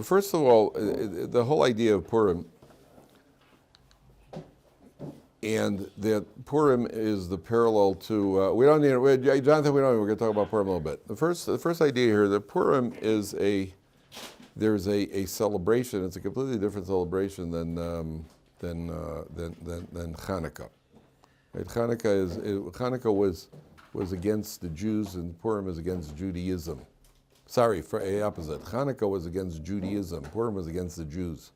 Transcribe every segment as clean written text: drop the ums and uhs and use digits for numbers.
First of all, the whole idea of Purim, and that Purim is the parallel to, Jonathan, we're going to talk about Purim a little bit. The first idea here, that Purim is there's a celebration. It's a completely different celebration than Hanukkah. Right? Hanukkah was against the Jews, and Purim is against Judaism. Sorry, for the opposite. Hanukkah was against Judaism. Purim was against the Jews.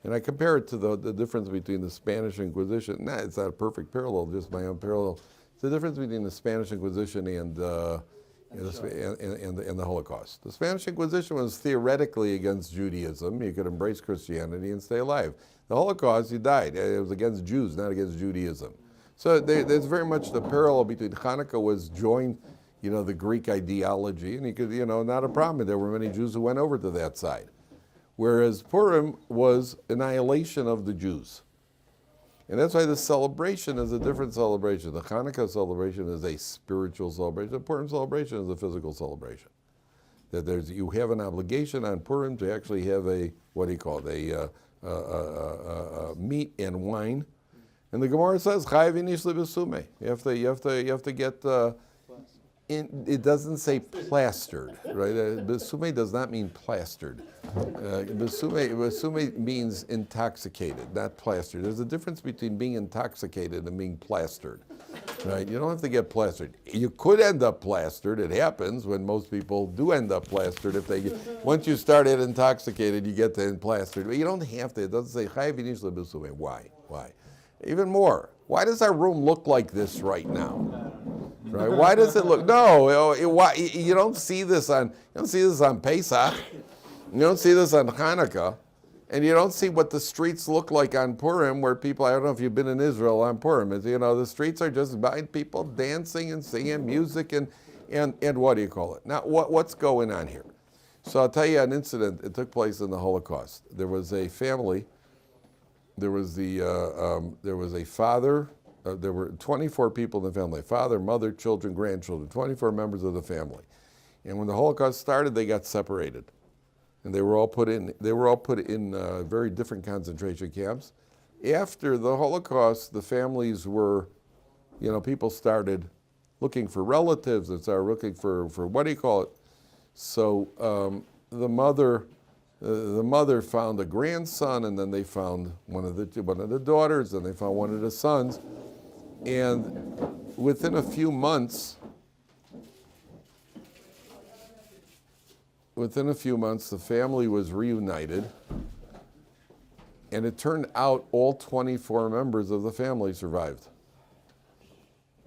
And I compare it to the difference between the Spanish Inquisition. It's not a perfect parallel, just my own parallel. It's the difference between the Spanish Inquisition and the Holocaust. The Spanish Inquisition was theoretically against Judaism. You could embrace Christianity and stay alive. The Holocaust, you died. It was against Jews, not against Judaism. So there's very much the parallel between Hanukkah was joined, the Greek ideology, and you could, not a problem. There were many Jews who went over to that side. Whereas Purim was annihilation of the Jews. And that's why the celebration is a different celebration. The Hanukkah celebration is a spiritual celebration. The Purim celebration is a physical celebration. That you have an obligation on Purim to actually have a meat and wine. And the Gemara says, "Chayav inish lebesume." You have to get. It doesn't say plastered, right? Besume does not mean plastered. Besume means intoxicated, not plastered. There's a difference between being intoxicated and being plastered, right? You don't have to get plastered. You could end up plastered. It happens when most people do end up plastered. Once you start get intoxicated, you get to plastered. But you don't have to. It doesn't say chayav inish lebesume. Why? Even more. Why does our room look like this right now? Right? Why does it look? No, you don't see this on Pesach. You don't see this on Hanukkah, and you don't see what the streets look like on Purim, where people. I don't know if you've been in Israel on Purim. The streets are just people dancing and singing music and what do you call it? Now, what's going on here? So I'll tell you an incident. It took place in the Holocaust. There was a family. There was a father. There were 24 people in the family: father, mother, children, grandchildren. 24 members of the family. And when the Holocaust started, they got separated, and they were all put in very different concentration camps. After the Holocaust, the families were, people started looking for relatives and started looking for what do you call it? So the mother found a grandson, and then they found one of the daughters, and they found one of the sons. And within a few months, the family was reunited, and it turned out all 24 members of the family survived.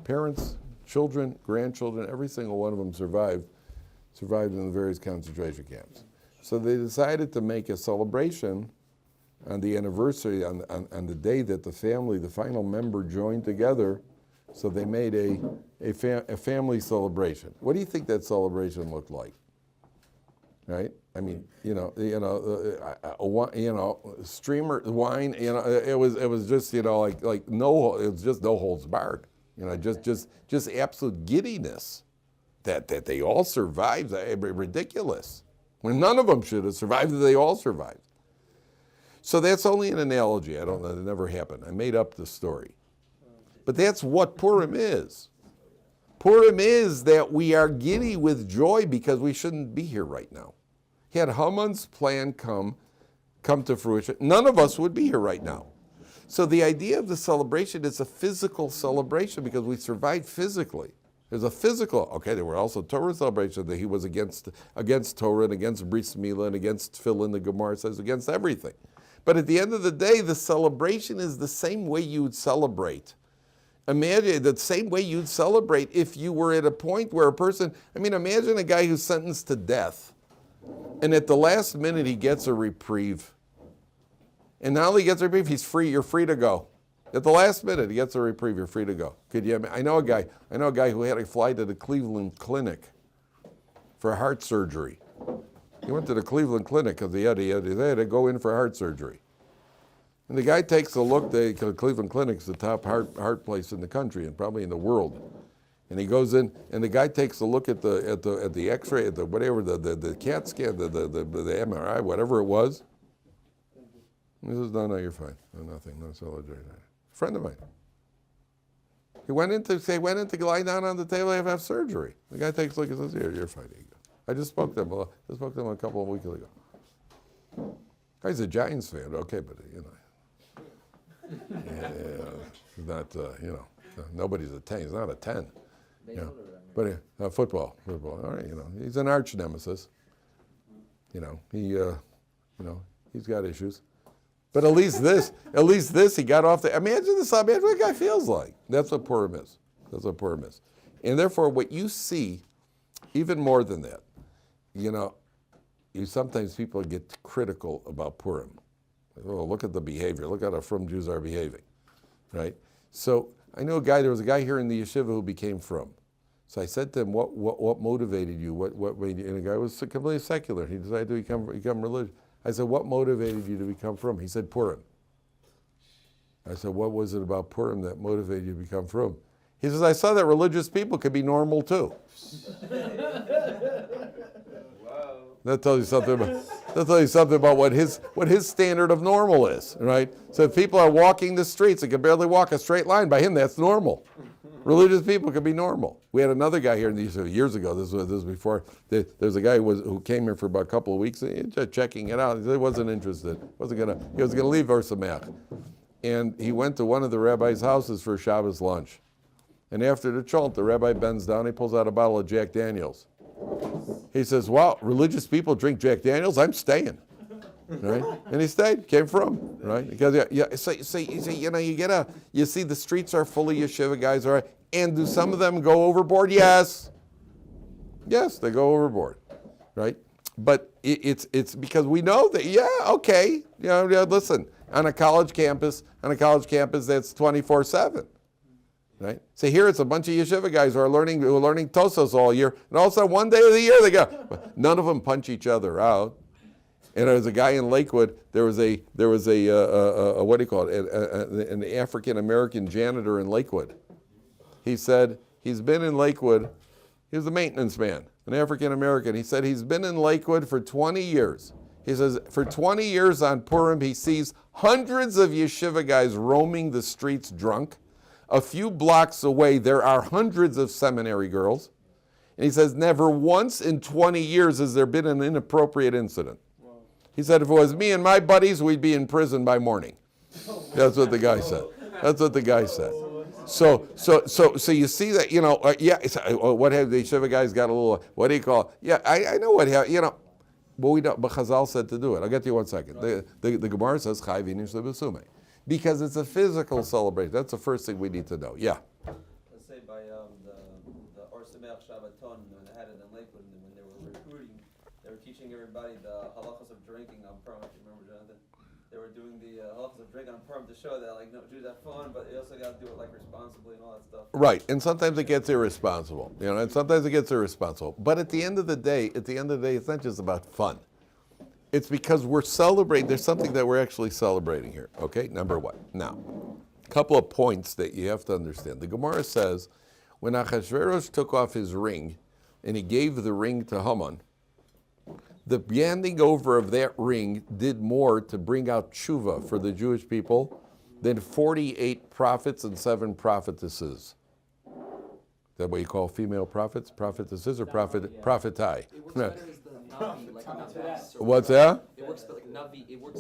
Parents, children, grandchildren, every single one of them survived in the various concentration camps. So they decided to make a celebration on the anniversary, on the day that the final member joined together. So they made a family celebration. What do you think that celebration looked like? Right? I mean, streamer wine. It was just it was just no holds barred. Just absolute giddiness that they all survived. Ridiculous. When none of them should have survived, they all survived. So that's only an analogy. I don't know. It never happened. I made up the story. But that's what Purim is. Purim is that we are giddy with joy because we shouldn't be here right now. Had Haman's plan come to fruition, none of us would be here right now. So the idea of the celebration is a physical celebration because we survived physically. There's a physical, there were also Torah celebrations that he was against Torah and against Bris Milah and against Tefillin, the Gemara says, against everything. But at the end of the day, the celebration is the same way you would celebrate. Imagine the same way you'd celebrate if you were at a point where imagine a guy who's sentenced to death, and at the last minute he gets a reprieve. And not only gets a reprieve, he's free, you're free to go. At the last minute, he gets a reprieve, you're free to go. I know a guy who had to fly to the Cleveland Clinic for heart surgery. He went to the Cleveland Clinic because they had to go in for heart surgery. And the guy takes a look, the Cleveland Clinic's the top heart place in the country and probably in the world. And he goes in, and the guy takes a look at the X-ray, at the whatever, the CAT scan, the MRI, whatever it was. He says, no, you're fine. No, nothing. No solid. Friend of mine. He went in to lie down on the table and have surgery. The guy takes a look and says, you're fine. Here you go. I just spoke to him a couple of weeks ago. He's a Giants fan, okay, but he's not, nobody's a 10. He's not a 10. But football. All right, he's an arch nemesis. He's got issues. But at least this, he got off the. Imagine what the guy feels like. That's what Purim is. And therefore, what you see, even more than that, sometimes people get critical about Purim. Oh, look at the behavior. Look at how frum Jews are behaving, right? So I know there was a guy here in the yeshiva who became frum. So I said to him, what motivated you? What made you? And the guy was completely secular. He decided to become religious. I said, what motivated you to become frum? He said, Purim. I said, what was it about Purim that motivated you to become frum? He says, I saw that religious people could be normal too. Wow. That tells you something about what his standard of normal is, right? So if people are walking the streets and can barely walk a straight line, by him that's normal. Religious people can be normal. We had another guy here years ago. This was before. There's a guy who came here for about a couple of weeks, just checking it out. He wasn't interested. He was gonna leave Ohr Somayach, and he went to one of the rabbi's houses for Shabbos lunch. And after the chalt, the rabbi bends down. He pulls out a bottle of Jack Daniels. He says, "Wow, religious people drink Jack Daniels. I'm staying." Right? And he stayed, came from, right? Because you see the streets are full of yeshiva guys, all right? And do some of them go overboard? Yes, they go overboard, right? But it's because we know that, listen, on a college campus that's 24/7. Right? So here it's a bunch of yeshiva guys who are learning Tosos all year, and all of a sudden one day of the year they go, none of them punch each other out. And there was a guy in Lakewood. There was a what do you call it? An African American janitor in Lakewood. He said he's been in Lakewood. He was a maintenance man, an African American. He said he's been in Lakewood for 20 years. He says for 20 years on Purim he sees hundreds of yeshiva guys roaming the streets drunk. A few blocks away there are hundreds of seminary girls. And he says never once in 20 years has there been an inappropriate incident. He said, if it was me and my buddies, we'd be in prison by morning. That's what the guy said. So you see that, what have the yeshiva guys got a little, what do you call it? Yeah, I know what happened, but we don't, but Chazal said to do it. I'll get to you 1 second. The Gemara says, Chai v'inish lebesume. Because it's a physical celebration. That's the first thing we need to know. Yeah. Let's say by the Ohr Somayach Shabbaton, when they had it in Lakewood, and when they were recruiting, they were teaching everybody the halachas of drinking on Purim. If you remember, Jonathan, they were doing the halachas of drinking on Purim to show that Jews have fun, but you also got to do it responsibly and all that stuff. Right, and sometimes it gets irresponsible. But at the end of the day, it's not just about fun. It's because we're celebrating. There's something that we're actually celebrating here. Okay, number one. Now, a couple of points that you have to understand. The Gemara says, when Achashverosh took off his ring, and he gave the ring to Haman, the handing over of that ring did more to bring out tshuva for the Jewish people than 48 prophets and 7 prophetesses. Is that what you call female prophets? Prophetesses or prophetai? What's that? It works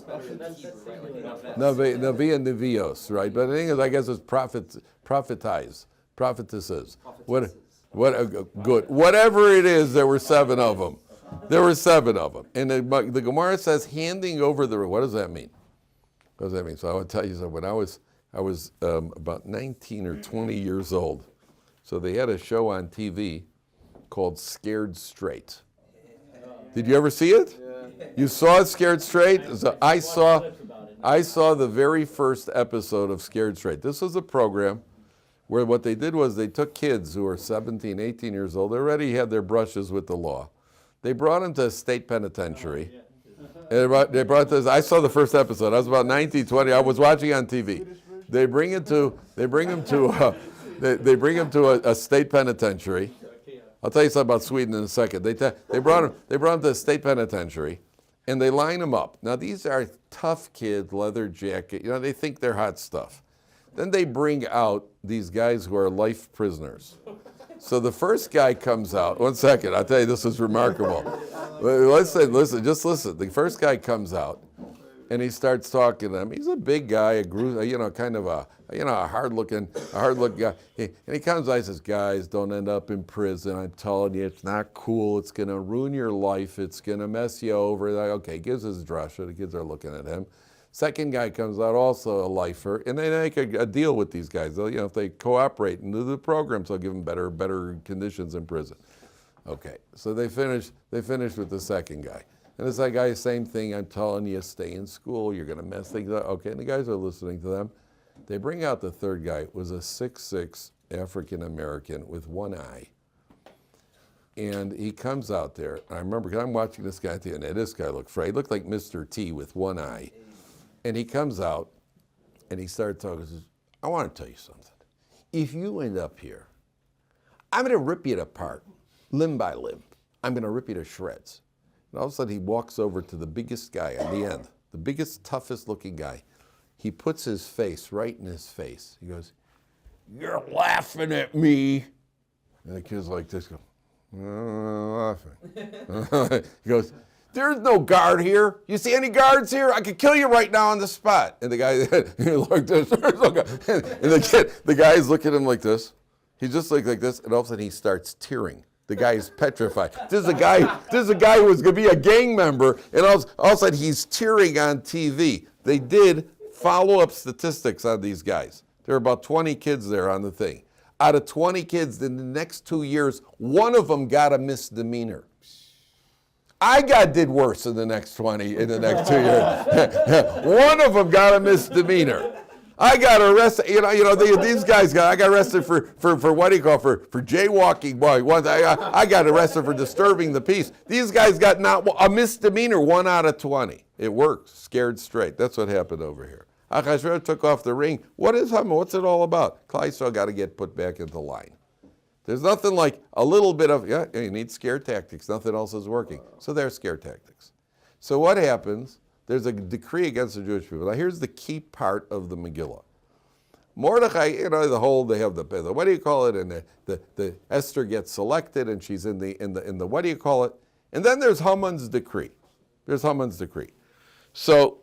better in Hebrew, right? Navi and Nevios, right? But the thing is, I guess it's prophetize, prophetesses. Good. Whatever it is, there were 7 of them. And the Gemara says, handing over the ring. What does that mean? So I want to tell you something. When I was about 19 or 20 years old, so they had a show on TV called Scared Straight. Did you ever see it? Yeah. You saw it, Scared Straight? So I saw the very first episode of Scared Straight. This was a program where what they did was they took kids who were 17, 18 years old. They already had their brushes with the law. They brought them to a state penitentiary. And they brought this. I saw the first episode. I was about 19, 20. I was watching on TV. They bring them to they bring him to a state penitentiary. I'll tell you something about Sweden in a second. They brought him to the state penitentiary, and they line him up. Now these are tough kids, leather jacket. You know, they think they're hot stuff. Then they bring out these guys who are life prisoners. So the first guy comes out. One second, I'll tell you, this is remarkable. Listen, just listen. The first guy comes out, and he starts talking to them. He's a big guy, kind of a hard-looking guy. And he comes out and says, guys, don't end up in prison. I'm telling you, it's not cool. It's going to ruin your life. It's going to mess you over. Like, okay, gives his drasha. The kids are looking at him. Second guy comes out, also a lifer, and they make a deal with these guys. They'll, if they cooperate and do the programs, they'll give them better conditions in prison. Okay, so they finish with the second guy. And this guy, same thing, I'm telling you, stay in school, you're going to mess things up. Okay, and the guys are listening to them. They bring out the third guy, was a 6'6" African-American with one eye. And he comes out there. I remember, because I'm watching this guy at the end, and this guy looked afraid. He looked like Mr. T with one eye. And he comes out, and he started talking. He says, I want to tell you something. If you end up here, I'm going to rip you apart, limb by limb. I'm going to rip you to shreds. And all of a sudden, he walks over to the biggest guy on the end, the biggest, toughest looking guy. He puts his face right in his face. He goes, you're laughing at me. And the kid's like this, laughing. He goes, there's no guard here. You see any guards here? I could kill you right now on the spot. And the guy, like this, and the guy is looking at him like this. He's just like this, and all of a sudden he starts tearing. The guy is petrified. This is a guy who was going to be a gang member, and all of a sudden he's tearing on TV. They did follow-up statistics on these guys. There were about 20 kids there on the thing. Out of 20 kids in the next 2 years, one of them got a misdemeanor. Did worse in the next 2 years. One of them got a misdemeanor. I got arrested. These guys I got arrested for what do you call for jaywalking. Boy, once I got arrested for disturbing the peace. These guys got not a misdemeanor, 1 out of 20. It worked, scared straight. That's what happened over here. Achashverosh took off the ring. What's it all about? Klal Yisrael got to get put back into line. There's nothing like a little bit of, you need scare tactics. Nothing else is working. So there's scare tactics. So what happens? There's a decree against the Jewish people. Now here's the key part of the Megillah. Mordechai, they have the what do you call it? And the Esther gets selected, and she's in the what do you call it? And then there's Haman's decree. So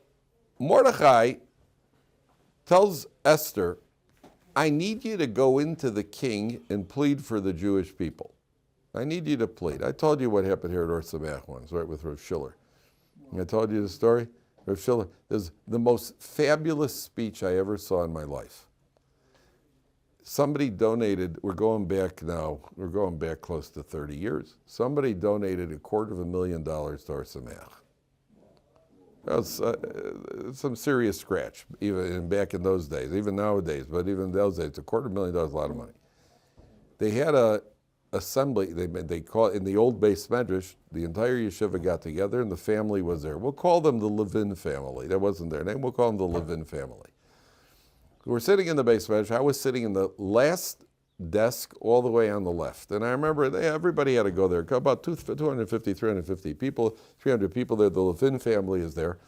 Mordechai tells Esther, I need you to go into the king and plead for the Jewish people. I need you to plead. I told you what happened here at Ohr Somayach once, right, with Rav Schiller. I told you the story. Rav Schiller is the most fabulous speech I ever saw in my life. Somebody donated, we're going back close to 30 years. Somebody donated $250,000 to Ohr Somayach. That was some serious scratch, even back in those days, even nowadays, but even in those days, $250,000 is a lot of money. They had a assembly, they call it, in the old base medrash, the entire yeshiva got together and the family was there. We'll call them the Levin family. That wasn't their name, we'll call them the Levin family. We're sitting in the base medrash. I was sitting in the last desk all the way on the left. And I remember everybody had to go there. About 250, 350 people, 300 people there. The Levin family is there.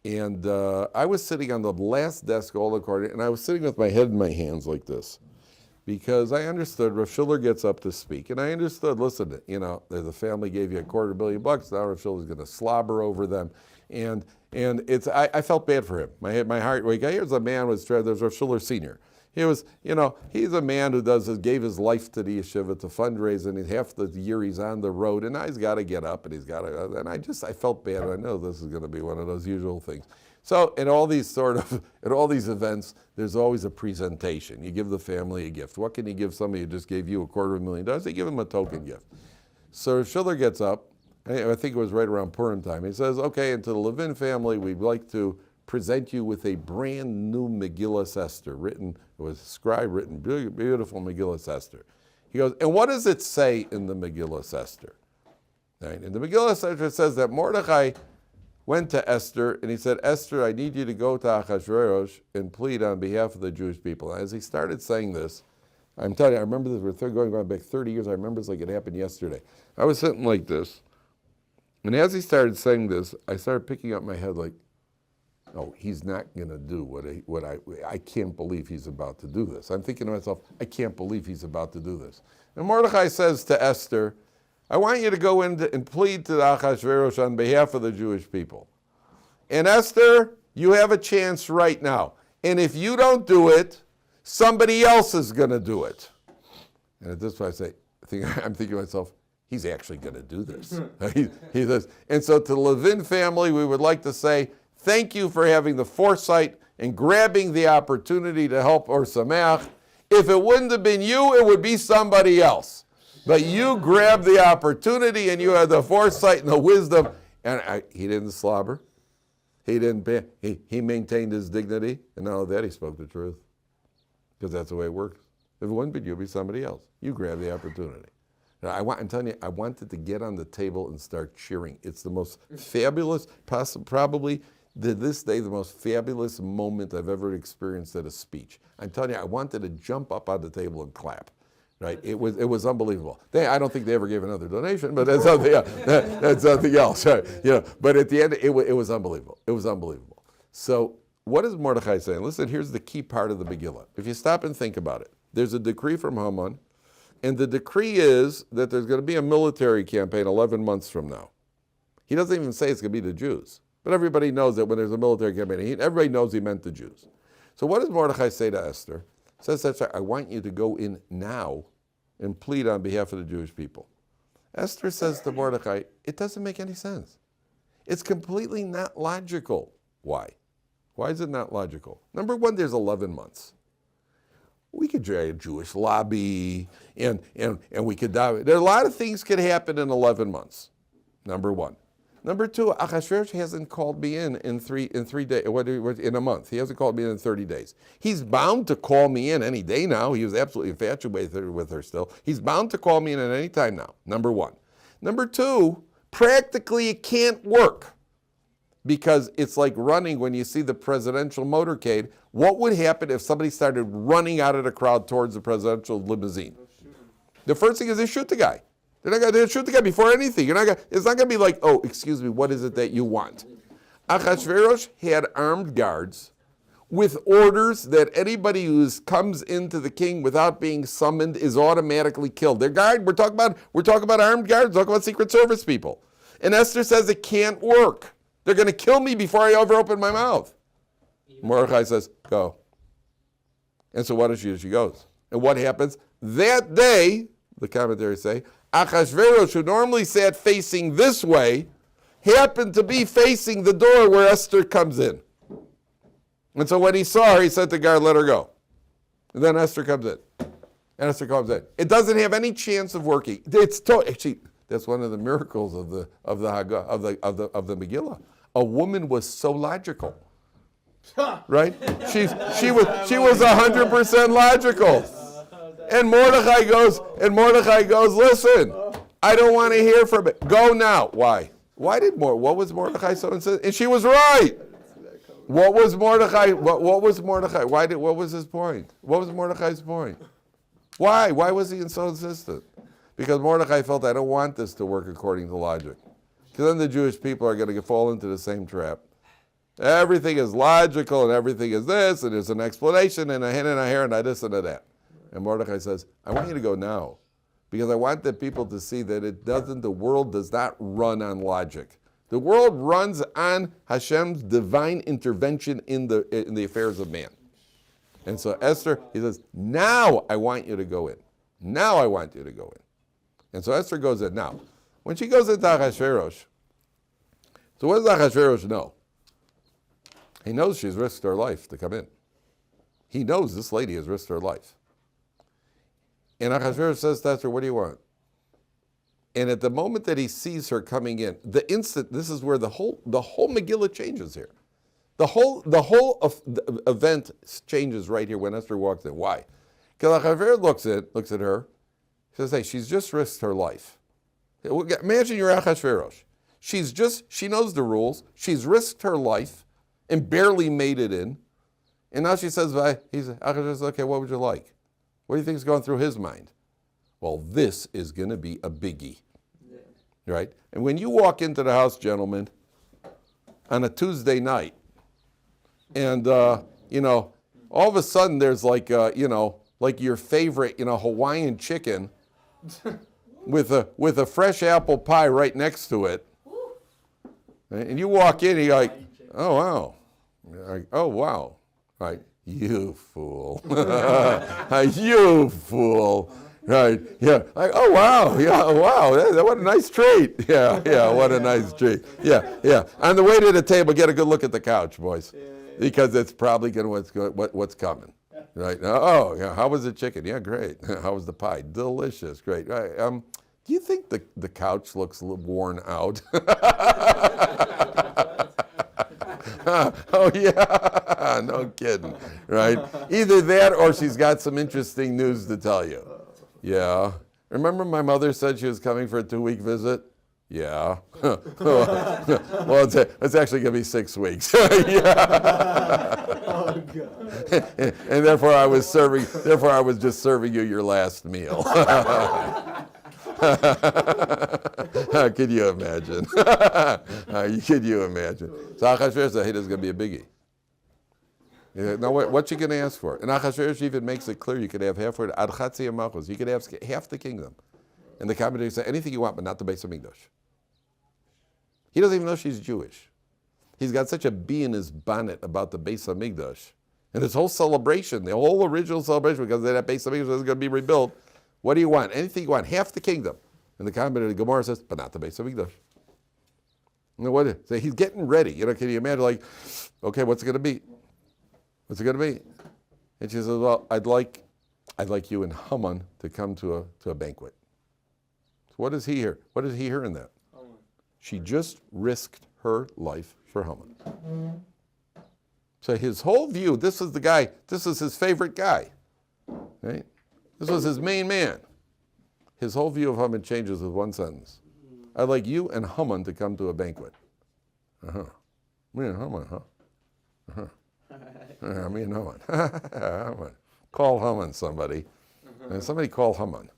And I was sitting on the last desk all the corner, and I was sitting with my head in my hands like this. Because I understood, Rav Schiller gets up to speak, and I understood, listen, the family gave you $250,000, now Rav Schiller's going to slobber over them. And I felt bad for him. My heart, here's a man there's Rav Schiller Sr. He was, he's a man who gave his life to the yeshiva to fundraise, and half the year he's on the road, and now he's got to get up, and I felt bad. I know this is going to be one of those usual things. So in all these events, there's always a presentation. You give the family a gift. What can you give somebody who just gave you $250,000? You give them a token gift. So Schiller gets up, I think it was right around Purim time. He says, okay, and to the Levin family, we'd like to present you with a brand new Megillah Esther, it was scribe written, beautiful Megillah Esther. He goes, and what does it say in the Megillah Esther? Right? In the Megillah Esther it says that Mordechai went to Esther and he said, Esther, I need you to go to Achashverosh and plead on behalf of the Jewish people. And as he started saying this, I'm telling you, I remember this, we're going back 30 years, I remember this like it happened yesterday. I was sitting like this, and as he started saying this, I started picking up my head like, oh, he's not going to do I can't believe he's about to do this. I'm thinking to myself, I can't believe he's about to do this. And Mordechai says to Esther, I want you to go in and plead to the Achashverosh on behalf of the Jewish people. And Esther, you have a chance right now. And if you don't do it, somebody else is going to do it. And at this point I'm thinking to myself, he's actually going to do this. he says, and so to the Levin family, we would like to say, thank you for having the foresight and grabbing the opportunity to help Ohr Somayach. If it wouldn't have been you, it would be somebody else. But you grabbed the opportunity and you had the foresight and the wisdom. And he didn't slobber. He didn't. He maintained his dignity. And not only that, he spoke the truth. Because that's the way it works. If it wouldn't be you, it would be somebody else. You grabbed the opportunity. Now, I'm telling you, I wanted to get on the table and start cheering. It's the most fabulous, probably to this day, the most fabulous moment I've ever experienced at a speech. I'm telling you, I wanted to jump up on the table and clap. Right? It was unbelievable. I don't think they ever gave another donation, but that's something else. That's something else. Right? But at the end, it was unbelievable. It was unbelievable. So what is Mordechai saying? Listen, here's the key part of the Megillah. If you stop and think about it, there's a decree from Haman, and the decree is that there's going to be a military campaign 11 months from now. He doesn't even say it's going to be the Jews, but everybody knows that when there's a military campaign, everybody knows he meant the Jews. So what does Mordechai say to Esther? Says, I want you to go in now and plead on behalf of the Jewish people. Esther says to Mordechai, it doesn't make any sense. It's completely not logical. Why? Why is it not logical? Number one, there's 11 months. We could try a Jewish lobby, and we could die. There are a lot of things could happen in 11 months, number one. Number two, Achashverosh hasn't called me in 3 days, in a month. He hasn't called me in 30 days. He's bound to call me in any day now. He was absolutely infatuated with her still. He's bound to call me in at any time now, number one. Number two, practically it can't work because it's like running when you see the presidential motorcade. What would happen if somebody started running out of the crowd towards the presidential limousine? The first thing is they shoot the guy. They'll shoot the guy before anything. It's not going to be like, oh, excuse me, what is it that you want? Achashverosh had armed guards with orders that anybody who comes into the king without being summoned is automatically killed. We're talking about armed guards, talking about Secret Service people. And Esther says it can't work. They're going to kill me before I ever open my mouth. Mordechai says, go. And so what does she do? She goes. And what happens? That day, the commentaries say, Achashverosh, who normally sat facing this way, happened to be facing the door where Esther comes in. And so when he saw her, he said to the guard, let her go. And then Esther comes in. And Esther comes in. It doesn't have any chance of working. Actually, that's one of the miracles of the Megillah. A woman was so logical. Right? She was 100% logical. And Mordechai goes, listen, I don't want to hear from it. Go now. Why? What was Mordechai so insistent? And she was right. What was Mordechai? What was Mordechai? What was his point? What was Mordechai's point? Why? Why was he so insistent? Because Mordechai felt, I don't want this to work according to logic. Because then the Jewish people are going to fall into the same trap. Everything is logical and everything is this, and there's an explanation and a hint and a hair and a this and a that. And Mordechai says, I want you to go now, because I want the people to see that the world does not run on logic. The world runs on Hashem's divine intervention in the affairs of man. And so Esther, he says, now I want you to go in. Now I want you to go in. And so Esther goes in. Now, when she goes into Achashverosh, so what does Achashverosh know? He knows she's risked her life to come in. He knows this lady has risked her life. And Achashverosh says to Esther, what do you want? And at the moment that he sees her coming in, the instant, this is where the whole Megillah changes here. The whole event changes right here when Esther walks in. Why? Because Achashverosh looks at her, says, hey, she's just risked her life. Imagine you're Achashverosh. She knows the rules. She's risked her life and barely made it in. And now she says, Achashverosh says, okay, what would you like? What do you think is going through his mind? Well, this is going to be a biggie, right? And when you walk into the house, gentlemen, on a Tuesday night, and, all of a sudden there's like your favorite, Hawaiian chicken with a fresh apple pie right next to it. And you walk in and you're like, oh, wow. Like, oh, wow. Right. You fool. You fool. Right. Yeah. Like, oh, wow. Yeah. Wow. What a nice treat. Yeah. What a nice treat. Yeah. On the way to the table, get a good look at the couch, boys. Because it's probably what's coming. Right. Oh, yeah. How was the chicken? Yeah, great. How was the pie? Delicious. Great. Right. Do you think the couch looks a little worn out? Oh, yeah. No kidding. Right? Either that or she's got some interesting news to tell you. Yeah. Remember my mother said she was coming for a 2-week visit? Yeah. Well, it's actually going to be 6 weeks. Yeah. Oh, God. And therefore I was just serving you your last meal. Could you imagine? Could you imagine? So Achashverosh said, hey, this is going to be a biggie. Now, what you going to ask for? And Achashverosh even makes it clear you could have half for it. Ad Chatzi Malchus. You could have half the kingdom. And the commentator said, anything you want, but not the Beis Hamikdash. He doesn't even know she's Jewish. He's got such a bee in his bonnet about the Beis Hamikdash. And his whole celebration, the whole original celebration, because that Beis Hamikdash is going to be rebuilt. What do you want? Anything you want, half the kingdom. And the commentator, the Gemara says, but not the Beis Hamikdash. So he's getting ready. Can you imagine, like, okay, what's it going to be? What's it going to be? And she says, well, I'd like you and Haman to come to a banquet. So what does he hear? What does he hear in that? She just risked her life for Haman. So his whole view, this is the guy, this is his favorite guy. Right? This was his main man. His whole view of Haman changes with one sentence. I'd like you and Haman to come to a banquet. Me and Haman, me and Haman. Haman. Call Haman, somebody. And somebody call Haman.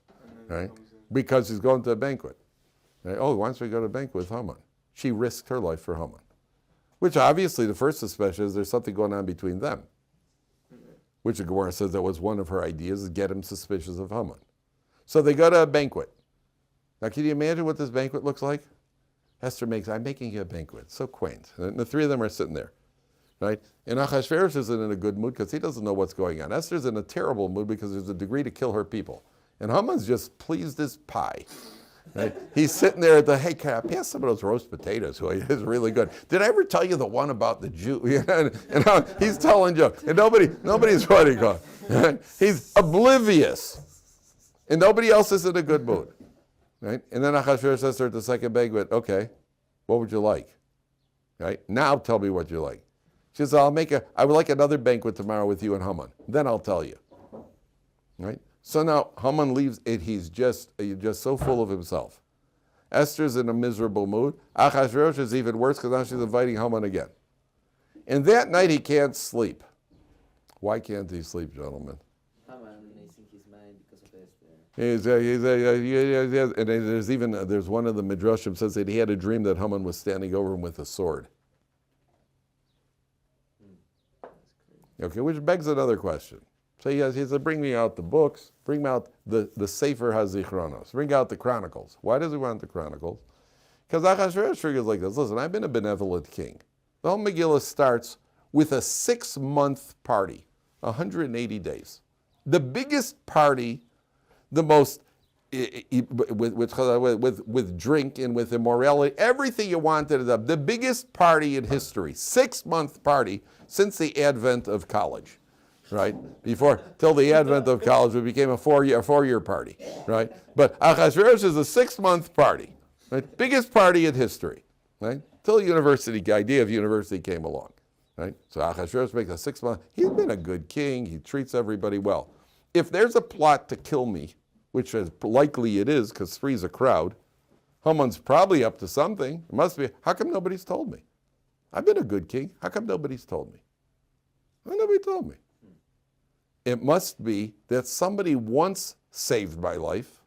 Right? Because he's going to a banquet. Right? Oh, he wants me to go to a banquet with Haman. She risked her life for Haman. Which obviously the first suspicion is there's something going on between them. Which the Gemara says that was one of her ideas, is get him suspicious of Haman. So they go to a banquet. Now can you imagine what this banquet looks like? Esther I'm making you a banquet. So quaint. And the three of them are sitting there. Right? And Achashverosh isn't in a good mood because he doesn't know what's going on. Esther's in a terrible mood because there's a decree to kill her people. And Haman's just pleased as pie. Right? He's sitting there at hey, can I pass some of those roast potatoes? Who is really good. Did I ever tell you the one about the Jew? And he's telling jokes. And nobody's running on. Right? He's oblivious. And nobody else is in a good mood. Right? And then Achashverosh says to her at the second banquet, okay, what would you like? Right? Now tell me what you like. She says, I would like another banquet tomorrow with you and Haman. Then I'll tell you. Right? So now Haman leaves it. He's just so full of himself. Esther's in a miserable mood. Achashverosh is even worse because now she's inviting Haman again. And that night he can't sleep. Why can't he sleep, gentlemen? Haman is in his mind because of Esther. And there's one of the midrashim says that he had a dream that Haman was standing over him with a sword. Okay, which begs another question. So he said, bring me out the books, bring me out the Sefer HaZichronos, bring out the Chronicles. Why does he want the Chronicles? Because Achashverosh figures like this. Listen, I've been a benevolent king. The whole Megillah starts with a 6-month party, 180 days. The biggest party, the most, with drink and with immorality, everything you wanted, the biggest party in history, 6-month party since the advent of college. Right? Till the advent of college, it became a four-year party. Right? But Achashverosh is a 6-month party. Right? Biggest party in history. Right? Till the idea of university came along. Right? So Achashverosh makes a 6-month. He's been a good king. He treats everybody well. If there's a plot to kill me, which is likely it is because three's a crowd, Haman's probably up to something. It must be. How come nobody's told me? I've been a good king. How come nobody's told me? Well, nobody told me. it must be that somebody once saved my life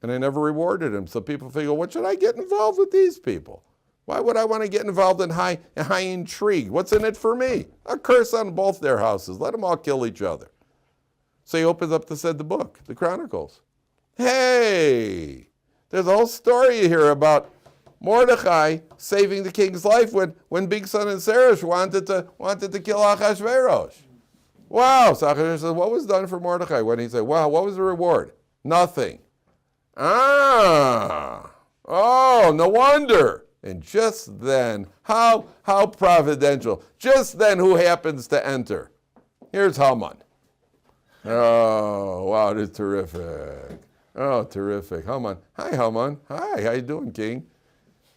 and I never rewarded him. So people figure, what should I get involved with these people? Why would I want to get involved in high intrigue? What's in it for me? A curse on both their houses. Let them all kill each other. So he opens up the book, the Chronicles. Hey, there's a whole story here about Mordechai saving the king's life when big son and Zeresh wanted to kill Achashverosh. Wow, so Achashverosh says, what was done for Mordechai? When he said, wow, what was the reward? Nothing. Oh, no wonder. And just then, how providential. Just then, who happens to enter? Here's Haman. Oh, wow, this is terrific. Oh, terrific. Haman. Hi, Haman. Hi, how you doing, king?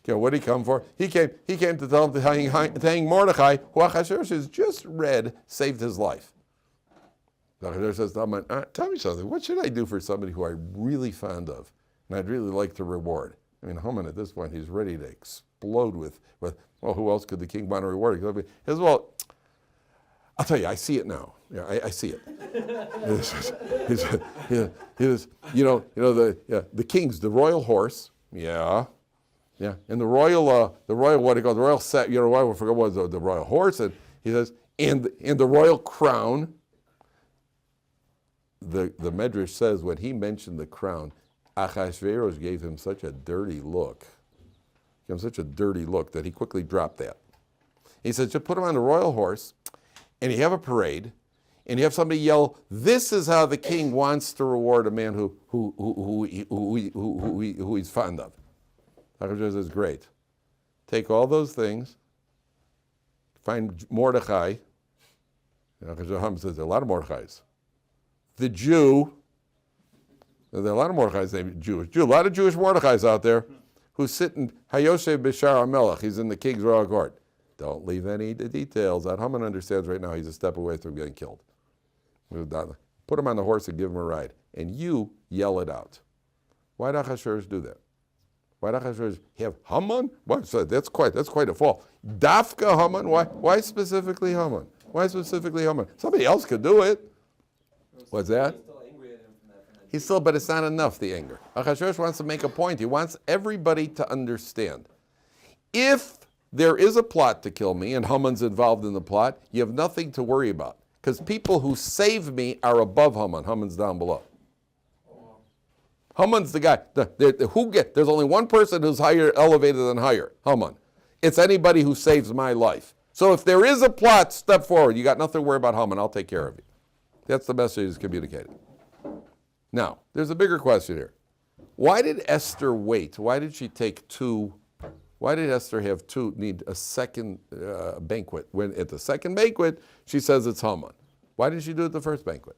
Okay, what did he come for? He came to tell him to hang Mordechai, who Achashverosh has just read, saved his life. Achashverosh says to Haman, tell me something. What should I do for somebody who I'm really fond of and I'd really like to reward? I mean, Haman at this point, he's ready to explode with well, who else could the king want to reward? He says, well, I'll tell you, I see it now. Yeah, I see it. The king's, the royal horse, yeah, and the royal, what do you call it, the royal set, I forgot what was the royal horse, and he says, and the royal crown. The Medrash says when he mentioned the crown, Achashverosh gave him such a dirty look. That he quickly dropped that. He said, just put him on the royal horse, and you have a parade, and you have somebody yell, this is how the king wants to reward a man who he's fond of. Achashverosh says, great. Take all those things, find Mordechai. Achashverosh says, there are a lot of Mordechais. The Jew, there are a lot of Mordechais named Jewish. A lot of Jewish Mordechais out there who's sitting, Hayoshev Bishar HaMelech, he's in the king's royal court. Don't leave any details out. Haman understands right now he's a step away from getting killed. Put him on the horse and give him a ride. And you yell it out. Why did Achashverosh do that? Why did Achashverosh have Haman? That's quite a fall. Dafka Haman? Why specifically Haman? Why specifically Haman? Somebody else could do it. What's that? But it's not enough, the anger. Achashverosh wants to make a point. He wants everybody to understand. If there is a plot to kill me and Haman's involved in the plot, you have nothing to worry about. Because people who save me are above Haman. Haman's down below. Haman's the guy. There's only one person who's higher, elevated than higher. Haman. It's anybody who saves my life. So if there is a plot, step forward. You got nothing to worry about Haman. I'll take care of you. That's the message he's communicating. Now, there's a bigger question here. Why did Esther wait? Why did she take two? Why did Esther need a second banquet? When at the second banquet, she says it's Haman. Why did she do it at the first banquet?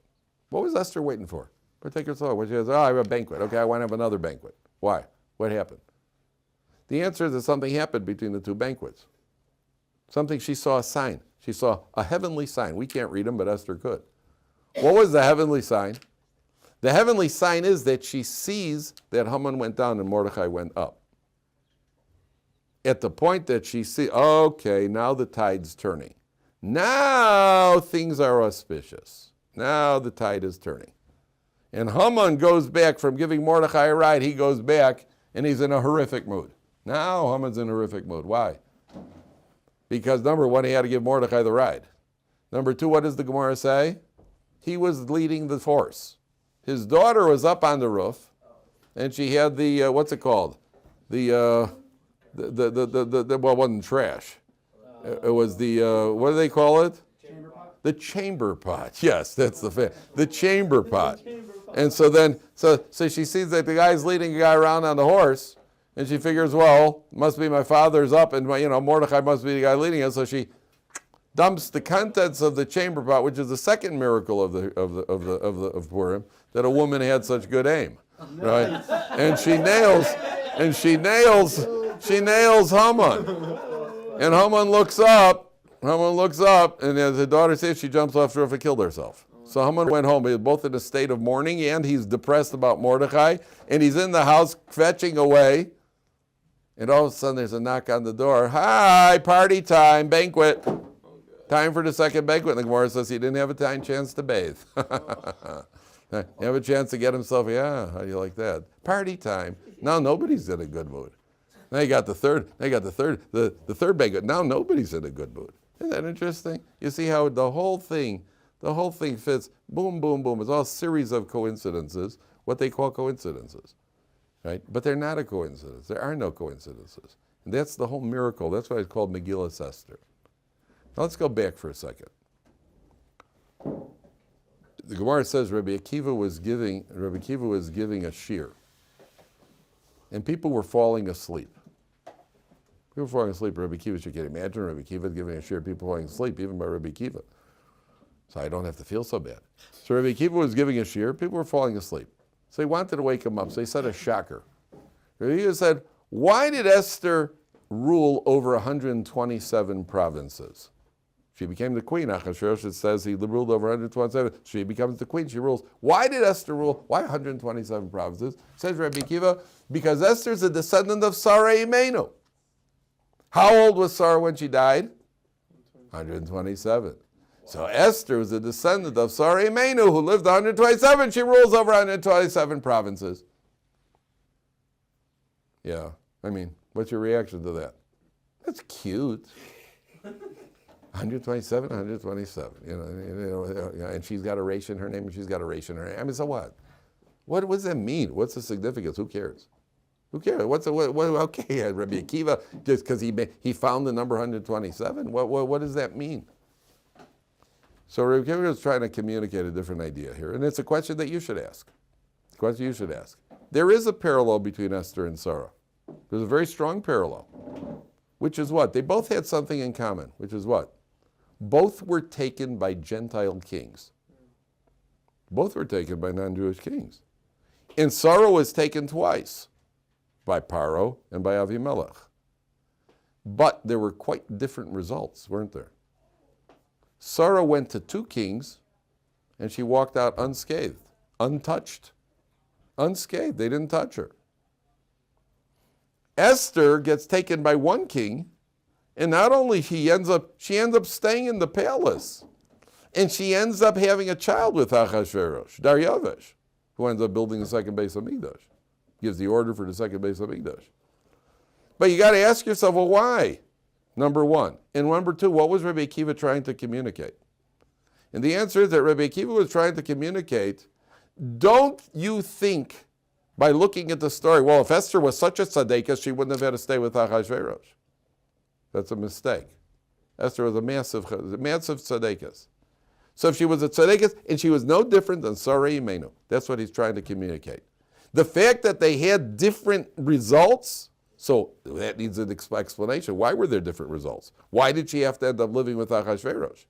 What was Esther waiting for? Take her slow. She says, I have a banquet. Okay, I want to have another banquet. Why? What happened? The answer is that something happened between the two banquets. She saw a sign. She saw a heavenly sign. We can't read them, but Esther could. What was the heavenly sign? The heavenly sign is that she sees that Haman went down and Mordechai went up. At the point that she sees, okay, now the tide's turning. Now things are auspicious. Now the tide is turning. And Haman goes back from giving Mordechai a ride, he goes back and he's in a horrific mood. Now Haman's in a horrific mood. Why? Because number one, he had to give Mordechai the ride. Number two, what does the Gemara say? He was leading the horse. His daughter was up on the roof, and she had the what's it called? Well, it wasn't trash. It was the what do they call it? Chamber pot. The chamber pot. Yes, that's the chamber pot. And so then, so she sees that the guy's leading a guy around on the horse, and she figures, well, must be my father's up, and Mordechai must be the guy leading it. So she dumps the contents of the chamber pot, which is the second miracle of Purim, that a woman had such good aim, right? And she nails Haman, and Haman looks up, and as the daughter says, she jumps off the roof and killed herself. So Haman went home. He was both in a state of mourning, and he's depressed about Mordechai, and he's in the house fetching away. And all of a sudden, there's a knock on the door. Hi, party time, banquet. Time for the second banquet. And the Gemara says he didn't have a chance to bathe. He have a chance to get himself, how do you like that? Party time. Now nobody's in a good mood. Now you got the third banquet. Now nobody's in a good mood. Isn't that interesting? You see how the whole thing fits, boom, boom, boom. It's all a series of coincidences, what they call coincidences, right? But they're not a coincidence. There are no coincidences. And that's the whole miracle. That's why it's called Megillas Esther. Now let's go back for a second. The Gemara says Rabbi Akiva was giving a shir, and people were falling asleep. People were falling asleep. Rabbi Akiva, you can imagine Rabbi Akiva giving a shir, people falling asleep, even by Rabbi Akiva. So I don't have to feel so bad. So Rabbi Akiva was giving a shir, people were falling asleep. So he wanted to wake them up. So he said a shocker. Rabbi Akiva said, why did Esther rule over 127 provinces? She became the queen. Achashverosh, it says he ruled over 127. She becomes the queen. She rules. Why did Esther rule? Why 127 provinces? Says Rabbi Akiva, because Esther's a descendant of Sarah Imenu. How old was Sarah when she died? 127. So Esther was a descendant of Sarah Imenu, who lived 127. She rules over 127 provinces. Yeah, I mean, what's your reaction to that? That's cute. 127, 127. And she's got a resh in her name, and she's got a resh in her name. I mean, so what? What does that mean? What's the significance? Who cares? Who cares? Okay, Rabbi Akiva, just because he found the number 127. What does that mean? So Rabbi Akiva is trying to communicate a different idea here, and it's a question that you should ask. The question you should ask. There is a parallel between Esther and Sarah. There's a very strong parallel, which is what? They both had something in common, which is what? Both were taken by Gentile kings. Both were taken by non-Jewish kings. And Sarah was taken twice, by Paro and by Avimelech. But there were quite different results, weren't there? Sarah went to two kings, and she walked out unscathed, untouched. Unscathed, they didn't touch her. Esther gets taken by one king, and not only she ends up staying in the palace, and she ends up having a child with Achashverosh, Daryavesh, who ends up building the second base of Mikdash, gives the order for the second base of Mikdash. But you got to ask yourself, well, why? Number one. And number two, what was Rabbi Akiva trying to communicate? And the answer is that Rabbi Akiva was trying to communicate, don't you think by looking at the story, well, if Esther was such a tzaddikas, she wouldn't have had to stay with Achashverosh. That's a mistake. Esther was a massive tzaddikas. So if she was a tzaddikas, and she was no different than Sarah Imenu, that's what he's trying to communicate. The fact that they had different results, so that needs an explanation. Why were there different results? Why did she have to end up living with Achashverosh?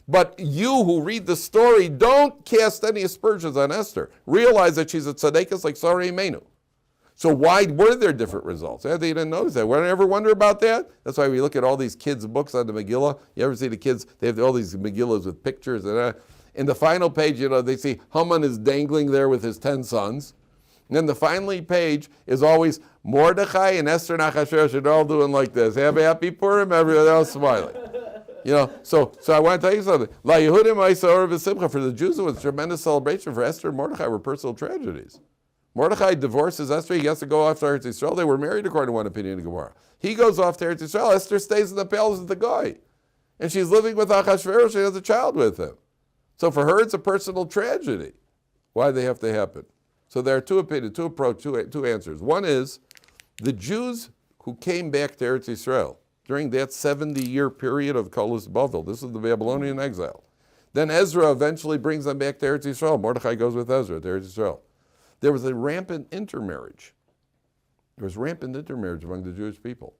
But you who read the story, don't cast any aspersions on Esther. Realize that she's a tzaddikas like Sarah Imenu. So why were there different results? They didn't notice that. Would I ever wonder about that? That's why we look at all these kids' books on the Megillah. You ever see the kids? They have all these Megillahs with pictures. And in the final page, they see Haman is dangling there with his 10 sons. And then the final page is always Mordechai and Esther and Achashverosh are all doing like this. Have a happy Purim, everyone else smiling. So I want to tell you something. La Yehudim Ma'aseh V'Simcha, for the Jews, it was a tremendous celebration. For Esther and Mordechai were personal tragedies. Mordechai divorces Esther. He has to go off to Eretz Yisrael. They were married according to one opinion of Gemara. He goes off to Eretz Yisrael. Esther stays in the palace with the guy. And she's living with Achashverosh. She has a child with him. So for her, it's a personal tragedy. Why do they have to happen? So there are two opinions, two answers. One is the Jews who came back to Eretz Yisrael during that 70-year period of Kolos Bavel. This is the Babylonian exile. Then Ezra eventually brings them back to Eretz Yisrael. Mordechai goes with Ezra to Eretz Yisrael. There was a rampant intermarriage. There was rampant intermarriage among the Jewish people.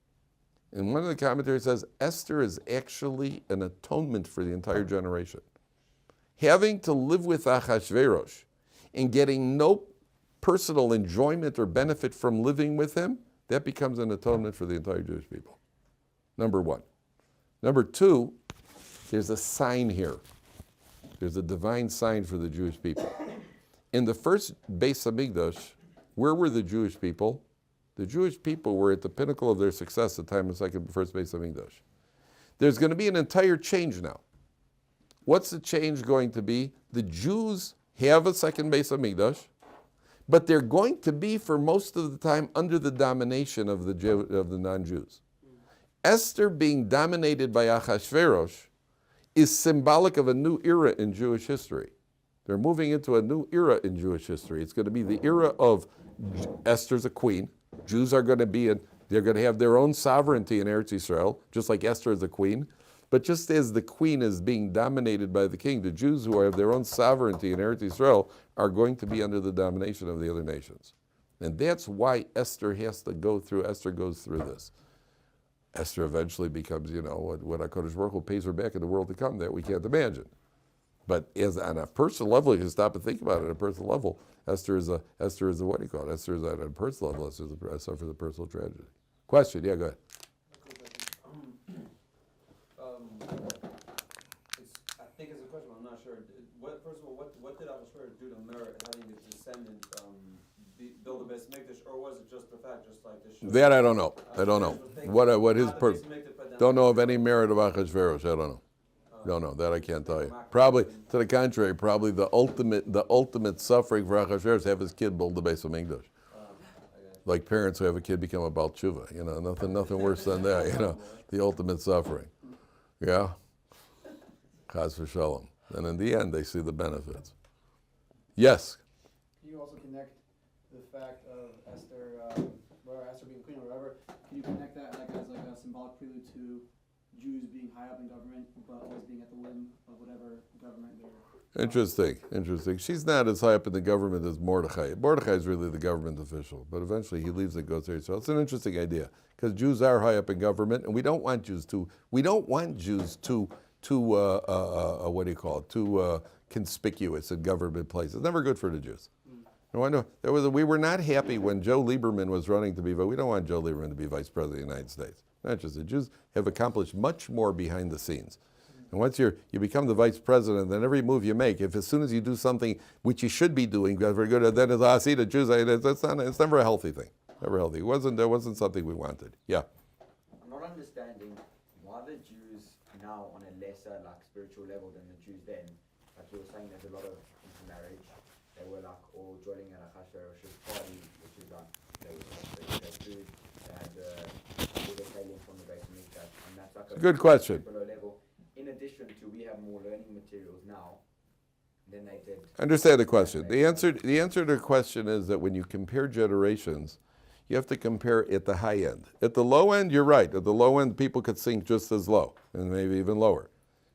And one of the commentaries says Esther is actually an atonement for the entire generation. Having to live with Achashverosh and getting no personal enjoyment or benefit from living with him, that becomes an atonement for the entire Jewish people. Number one. Number two, there's a sign here. There's a divine sign for the Jewish people. In the first Beis Hamikdash, where were the Jewish people? The Jewish people were at the pinnacle of their success at the time of the first Beis Hamikdash. There's going to be an entire change now. What's the change going to be? The Jews have a second base of Mikdash, but they're going to be for most of the time under the domination of the non-Jews. Esther being dominated by Achashverosh is symbolic of a new era in Jewish history. They're moving into a new era in Jewish history. It's going to be the era of Esther's a queen. Jews are going to be they're going to have their own sovereignty in Eretz Yisrael, just like Esther is a queen. But just as the queen is being dominated by the king, the Jews who have their own sovereignty in Eretz Yisrael are going to be under the domination of the other nations. And that's why Esther goes through this. Esther eventually becomes, what HaKadosh Baruch Hu pays her back in the world to come that we can't imagine. But on a personal level, you can stop and think about it. On a personal level, Esther is what do you call it? Esther is on a personal level. Esther suffers a personal tragedy. Question? Yeah, go ahead. I think it's a question. I'm not sure. First of all, what did Achashverosh do to merit having his descendant build a Beis Mikdash, or was it just the fact, just like this? That I don't know. I don't know. What his don't know of any merit of Achashverosh. I don't know. Don't know. That I can't tell you. Probably to the contrary. Probably the ultimate suffering for Achashverosh have his kid build the Beis Mikdash. Like parents who have a kid become a Baal Tshuva. Nothing worse than that. The ultimate suffering. Yeah. Chas v'shalom. And in the end, they see the benefits. Yes. Can you also connect the fact of Esther being queen or whatever? Can you connect that as a symbolic prelude to Jews being high up in government, but always being at the whim of whatever government they're? Interesting. She's not as high up in the government as Mordechai. Mordechai is really the government official, but eventually he leaves and goes there. So it's an interesting idea because Jews are high up in government, and we don't want Jews too conspicuous in government places. Never good for the Jews. We were not happy when Joe Lieberman was running to be. We don't want Joe Lieberman to be vice president of the United States. Not just the Jews have accomplished much more behind the scenes. And once you become the vice president, then every move you make, if as soon as you do something which you should be doing, very good, then it's see the Jews. It's never a healthy thing. Never healthy. There wasn't something we wanted. Yeah. I'm not understanding why the Jews now on a lesser spiritual level than the Jews then. Like you were saying, there's a lot of intermarriage. They were all joining at Achashverosh's party, which is they had food, they had the sailing from the Beis Mikdash, and that's like a Good question. below level. In addition to, we have more learning materials now than they did. I understand the question. The answer to the question is that when you compare generations, you have to compare at the high end. At the low end, you're right. At the low end, people could sing just as low, and maybe even lower.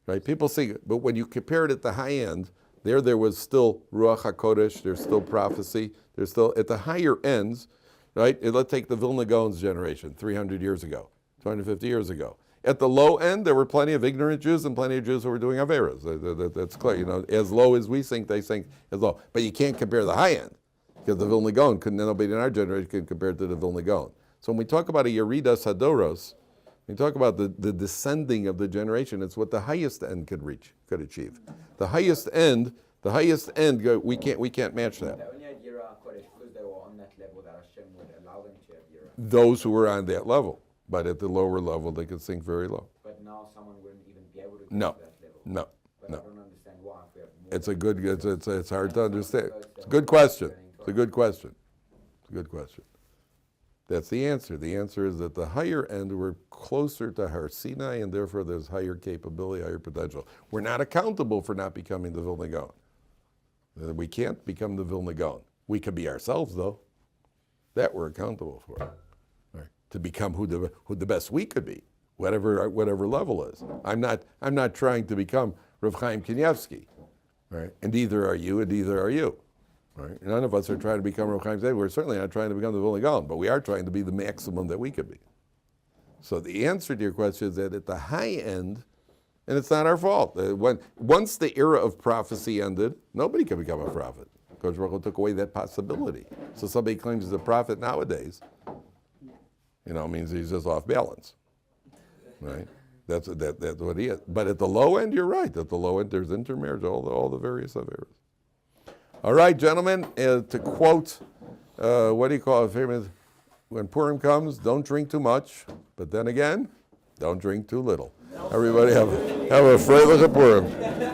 Right? People sing, but when you compare it at the high end, there was still Ruach HaKodesh, there's still prophecy, there's still, at the higher ends, right? Let's take the Vilna Gaon's generation, 300 years ago, 250 years ago. At the low end, there were plenty of ignorant Jews and plenty of Jews who were doing Averas. That's clear. As low as we sink, they sink as low. But you can't compare the high end, because the Vilna Gaon, nobody in our generation can compare it to the Vilna Gaon. So when we talk about a Yeridas Hadoros, when we talk about the descending of the generation, it's what the highest end could achieve. The highest end, we can't match that. They only had Yira Kodesh because they were on that level that Hashem would allow them to have Yira. Those who were on that level, but at the lower level, they could sink very low. But now someone wouldn't even be able to get No, to that level. no, But no. I don't understand why. If we have more It's a good. It's hard to understand. It's a good question. It's a good question. It's a good question. That's the answer. The answer is that the higher end, we're closer to Har Sinai, and therefore there's higher capability, higher potential. We're not accountable for not becoming the Vilna Gaon. We can't become the Vilna Gaon. We could be ourselves, though. That we're accountable for. Right. To become who the best we could be, whatever level is. I'm not trying to become Rav Chaim Kanievsky, right? And neither are you, and neither are you. Right? None of us are trying to become Rav Chaim. We're certainly not trying to become the Vilna Gaon, but we are trying to be the maximum that we could be. So the answer to your question is that at the high end, and it's not our fault. Once the era of prophecy ended, nobody can become a prophet. Kodesh Baruch Hu took away that possibility. So somebody claims he's a prophet nowadays, means he's just off balance, right? That's what he is. But at the low end, you're right. At the low end, there's intermarriage, all the various areas. All right, gentlemen, to quote, what do you call it, famous, when Purim comes, don't drink too much, but then again, don't drink too little. Everybody have a freilich Purim.